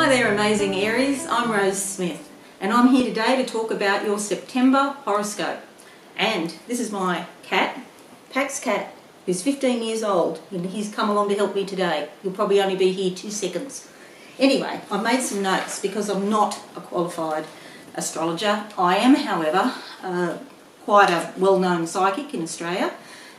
Hi there, amazing Aries. I'm Rose Smith and I'm here today to talk about your September horoscope. And this is my cat, Pax Cat, who's 15 years old, and he's come along to help me today. He'll probably only be here 2 seconds. Anyway, I made some notes because I'm not a qualified astrologer. I am, however, quite a well-known psychic in Australia,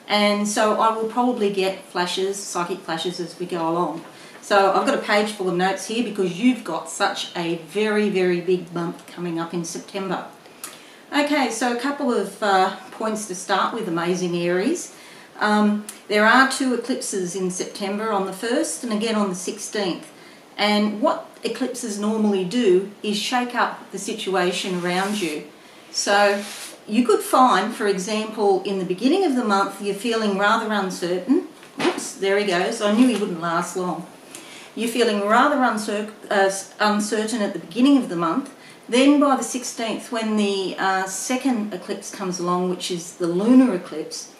and so I will probably get flashes, psychic flashes, as we go along. So I've got a page full of notes here because you've got such a very, very big month coming up in September. Okay, so a couple of points to start with, amazing Aries. There are 2 eclipses in September, on the 1st and again on the 16th. And what eclipses normally do is shake up the situation around you. So you could find, for example, in the beginning of the month, you're feeling rather uncertain. Oops, there he goes. I knew he wouldn't last long. You're feeling rather uncertain at the beginning of the month. Then by the 16th, when the second eclipse comes along, which is the lunar eclipse,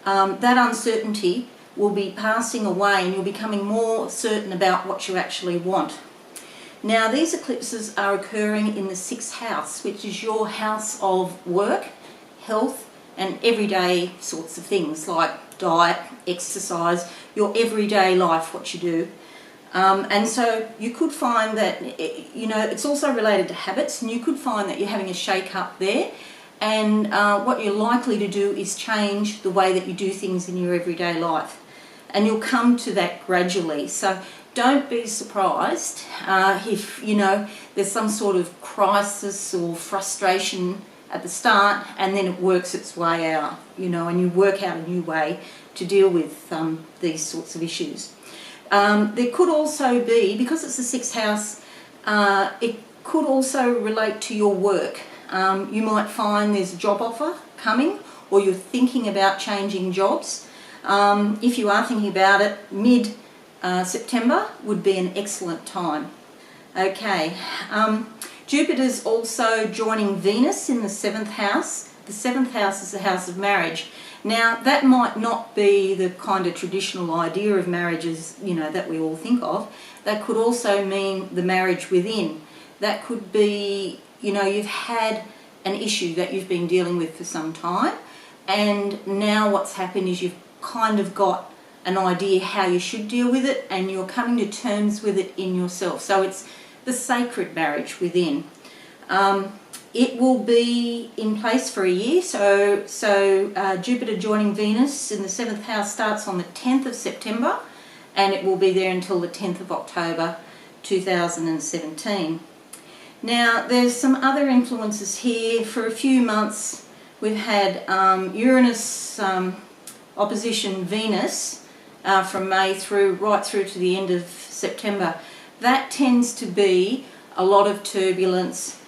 that uncertainty will be passing away and you're becoming more certain about what you actually want. Now, these eclipses are occurring in the 6th house, which is your house of work, health, and everyday sorts of things like diet, exercise, your everyday life, what you do. And so you could find that, it's also related to habits, and you could find that you're having a shake-up there, and what you're likely to do is change the way that you do things in your everyday life. And you'll come to that gradually. So don't be surprised if, there's some sort of crisis or frustration at the start, and then it works its way out, and you work out a new way to deal with these sorts of issues. There could also be, because it's the 6th house, it could also relate to your work. You might find there's a job offer coming, or you're thinking about changing jobs. If you are thinking about it, mid-September would be an excellent time. Okay, Jupiter's also joining Venus in the 7th house. The 7th house is the house of marriage. Now, that might not be the kind of traditional idea of marriages, that we all think of. That could also mean the marriage within. That could be, you've had an issue that you've been dealing with for some time, and now what's happened is you've kind of got an idea how you should deal with it, and you're coming to terms with it in yourself. So it's the sacred marriage within. It will be in place for a year, so Jupiter joining Venus in the 7th house starts on the 10th of September, and it will be there until the 10th of October 2017. Now, there's some other influences here. For a few months, we've had Uranus opposition Venus from May right through to the end of September. That tends to be a lot of turbulence,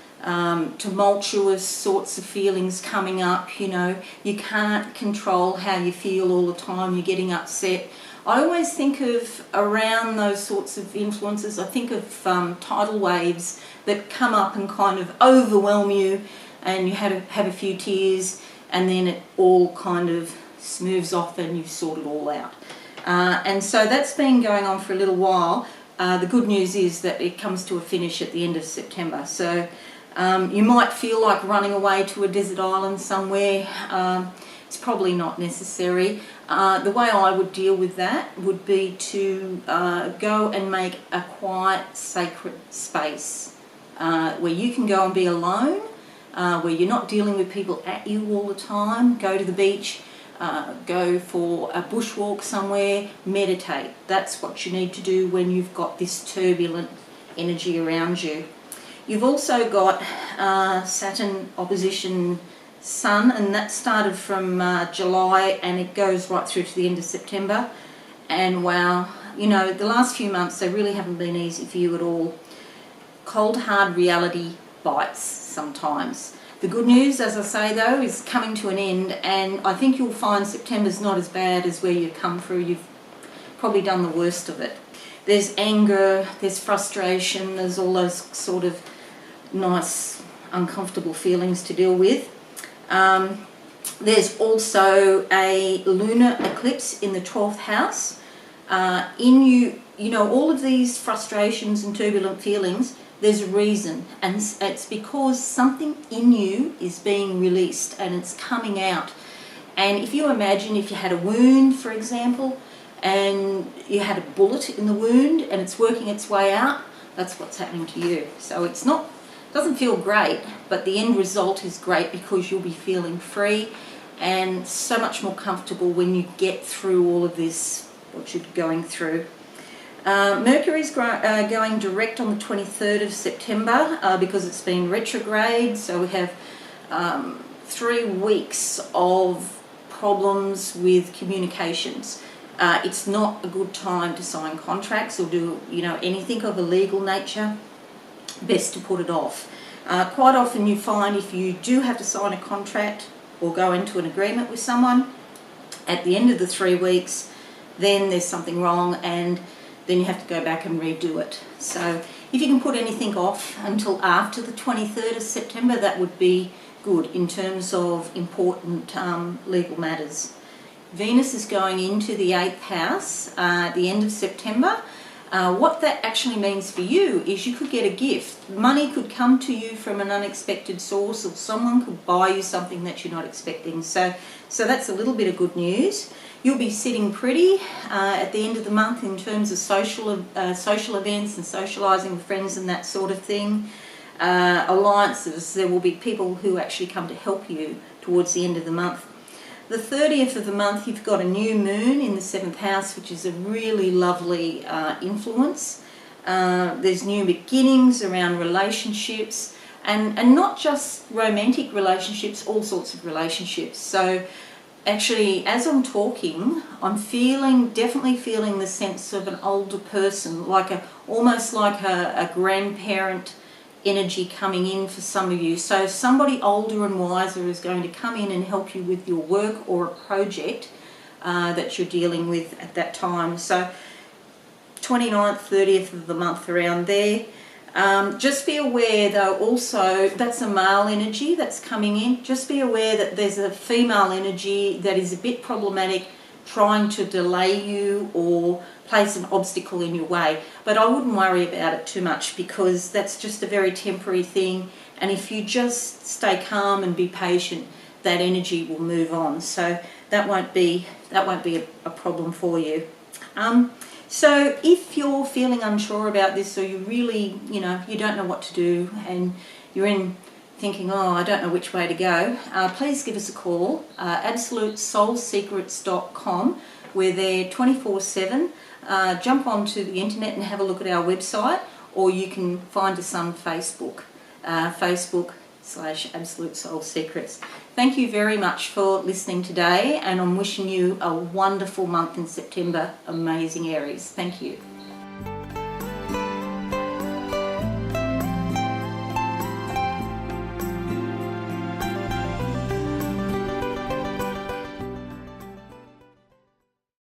tumultuous sorts of feelings coming up. You can't control how you feel all the time, you're getting upset. I always think of, around those sorts of influences, I think of tidal waves that come up and kind of overwhelm you, and you have a few tears, and then it all kind of smooths off and you've sorted it all out. And so that's been going on for a little while. The good news is that it comes to a finish at the end of September. So you might feel like running away to a desert island somewhere. It's probably not necessary. The way I would deal with that would be to go and make a quiet, sacred space where you can go and be alone, where you're not dealing with people at you all the time. Go to the beach, go for a bushwalk somewhere, meditate. That's what you need to do when you've got this turbulent energy around you. You've also got Saturn opposition Sun, and that started from July, and it goes right through to the end of September. And wow, the last few months, they really haven't been easy for you at all. Cold, hard reality bites sometimes. The good news, as I say though, is coming to an end, and I think you'll find September's not as bad as where you've come through. You've probably done the worst of it. There's anger, there's frustration, there's all those sort of nice, uncomfortable feelings to deal with. There's also a lunar eclipse in the 12th house. In you know, all of these frustrations and turbulent feelings, there's a reason, and it's because something in you is being released and it's coming out. And if you imagine if you had a wound, for example, and you had a bullet in the wound and it's working its way out, that's what's happening to you. So doesn't feel great, but the end result is great because you'll be feeling free and so much more comfortable when you get through all of this, what you're going through. Mercury's going direct on the 23rd of September because it's been retrograde, so we have 3 weeks of problems with communications. It's not a good time to sign contracts or do, you know, anything of a legal nature. Best to put it off. Quite often you find if you do have to sign a contract or go into an agreement with someone, at the end of the 3 weeks, then there's something wrong and then you have to go back and redo it. So if you can put anything off until after the 23rd of September, that would be good in terms of important legal matters. Venus is going into the 8th house at the end of September. What that actually means for you is you could get a gift. Money could come to you from an unexpected source, or someone could buy you something that you're not expecting. So that's a little bit of good news. You'll be sitting pretty at the end of the month in terms of social events and socialising with friends and that sort of thing. Alliances, there will be people who actually come to help you towards the end of the month. The 30th of the month, you've got a new moon in the 7th house, which is a really lovely influence. There's new beginnings around relationships, and not just romantic relationships, all sorts of relationships. So actually, as I'm talking, I'm definitely feeling the sense of an older person, almost like a grandparent energy coming in for some of you. So somebody older and wiser is going to come in and help you with your work or a project that you're dealing with at that time. So 29th, 30th of the month, around there. Just be aware though also, that's a male energy that's coming in. Just be aware that there's a female energy that is a bit problematic, trying to delay you or place an obstacle in your way. But I wouldn't worry about it too much because that's just a very temporary thing, and if you just stay calm and be patient, that energy will move on. So that won't be a problem for you. So if you're feeling unsure about this, or you really, you don't know what to do, and you're thinking, I don't know which way to go, please give us a call. AbsoluteSoulSecrets.com. We're there 24/7. Jump onto the internet and have a look at our website, or you can find us on Facebook, Facebook/Absolute Soul Secrets. Thank you very much for listening today, and I'm wishing you a wonderful month in September. Amazing Aries. Thank you.